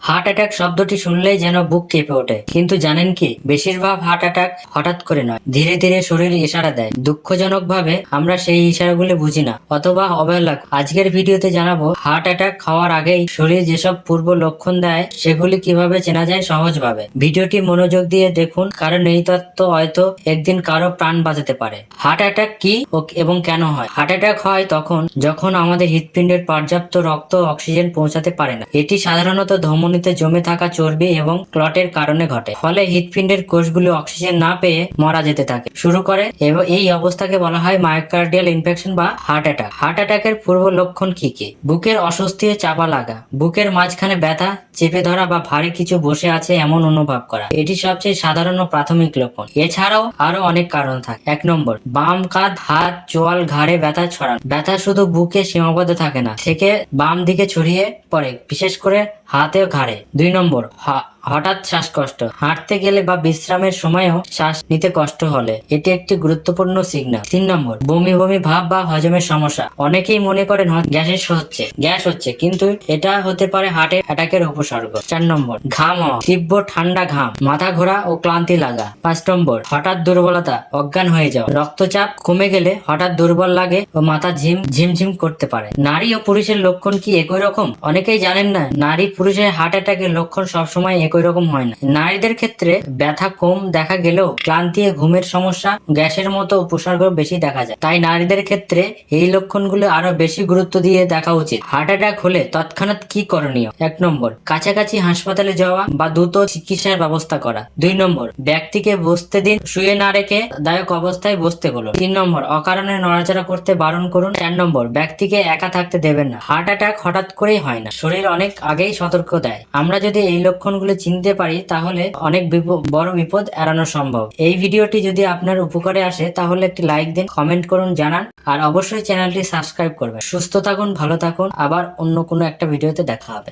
Heart attack শব্দটি শুনলেই যেন বুক কেঁপে ওঠে, কিন্তু জানেন কি, বেশিরভাগ হার্ট অ্যাটাক হঠাৎ করে নয়, ধীরে ধীরে শরীর ইশারা দেয়। দুঃখজনকভাবে আমরা সেই ইশারাগুলো বুঝি না অথবা অবহেলা করি। আজকের ভিডিওতে জানাবো হার্ট অ্যাটাক হওয়ার আগেই শরীর যেসব পূর্ব লক্ষণ দেয় সেগুলি কিভাবে চেনা যায় সহজভাবে। ভিডিওটি মনোযোগ দিয়ে দেখুন, কারণ এই তথ্য হয়তো একদিন কারো প্রাণ বাঁচাতে পারে। হার্ট অ্যাটাক কি এবং কেন হয়? হার্ট অ্যাটাক হয় যখন আমাদের হৃৎপিণ্ডের পর্যাপ্ত রক্ত ও অক্সিজেন পৌঁছাতে পারে না। এটি সাধারণত ধমনীতে জমে থাকা চর্বি এবং ক্লটের কারণে ঘটে। ফলে হৃৎপিণ্ডের কোষগুলো অক্সিজেন না পেয়ে মারা যেতে থাকে শুরু করে, এবং এই অবস্থাকে বলা হয় মায়োকার্ডিয়াল ইনফেকশন বা হার্ট অ্যাটাক। হার্ট অ্যাটাকের পূর্ব লক্ষণ কি কি? বুকের অস্বস্তি ও চাপা লাগা, বুকের মাঝখানে ব্যথা, চেপে ধরা বা ভারী কিছু বসে আছে এমন অনুভব করা, এটি সবচেয়ে সাধারণ ও প্রাথমিক লক্ষণ। এছাড়াও আরো অনেক কারণ থাকে। 1 নম্বর, বাম কাঁধ, হাত, চোয়াল, ঘাড়ে ব্যথা ছড়ানো। ব্যথা শুধু বুকে সীমাবদ্ধ থাকে না, থেকে বাম দিকে ছড়িয়ে পড়ে, বিশেষ করে হাতে ও ঘাড়ে। 2 নম্বর, হঠাৎ শ্বাসকষ্ট, হাঁটতে গেলে বা বিশ্রামের সময়ও শ্বাস নিতে কষ্ট হলে এটি একটি গুরুত্বপূর্ণ সিগন্যাল। 3 নম্বর, বমি বমি ভাব বা হজমের সমস্যা। অনেকেই মনে করেন গ্যাস হচ্ছে, কিন্তু এটা হতে পারে হার্ট অ্যাটাকের উপসর্গ। 4 নম্বর, ঘাম হওয়া, তীব্র ঠান্ডা ঘাম, মাথা ঘোরা ও ক্লান্তি লাগা। 5 নম্বর, হঠাৎ দুর্বলতা, অজ্ঞান হয়ে যাওয়া, রক্তচাপ কমে গেলে হঠাৎ দুর্বল লাগে ও মাথা ঝিমঝিম করতে পারে। নারী ও পুরুষের লক্ষণ কি একই রকম? অনেকেই জানেন না, নারী পুরুষের হার্ট অ্যাটাকের লক্ষণ সবসময় একই রকম হয় না। নারীদের ক্ষেত্রে ব্যথা কম দেখা গেলেও ক্লান্তি, ঘুমের সমস্যা, গ্যাসের মতো উপসর্গ বেশি দেখা যায়। তাই নারীদের ক্ষেত্রে এই লক্ষণগুলো আরো বেশি গুরুত্ব দিয়ে দেখা উচিত। হার্ট অ্যাটাক হলে তৎক্ষণাৎ কি করণীয়? 1 নম্বর, কাছাকাছি হাসপাতালে যাওয়া বা দ্রুত চিকিৎসার ব্যবস্থা করা। 2 নম্বর, ব্যক্তিকে বসতে দিন, শুয়ে না রেখে দায়ক অবস্থায় বসতে বলুন। 3 নম্বর, অকারণে নড়াচড়া করতে বারণ করুন। 4 নম্বর, ব্যক্তিকে একা থাকতে দেবেন না। হার্ট অ্যাটাক হঠাৎ করেই হয় না, শরীর অনেক আগেই সতর্ক দেয়। আমরা যদি এই লক্ষণগুলো চিনতে পারি তাহলে অনেক বড় বিপদ এড়ানো সম্ভব। এই ভিডিওটি যদি আপনার উপকারে আসে তাহলে একটি লাইক দিন, কমেন্ট করুন, জানান, আর অবশ্যই চ্যানেলটি সাবস্ক্রাইব করবেন। সুস্থ থাকুন, ভালো থাকুন, আবার অন্য কোনো একটা ভিডিওতে দেখা হবে।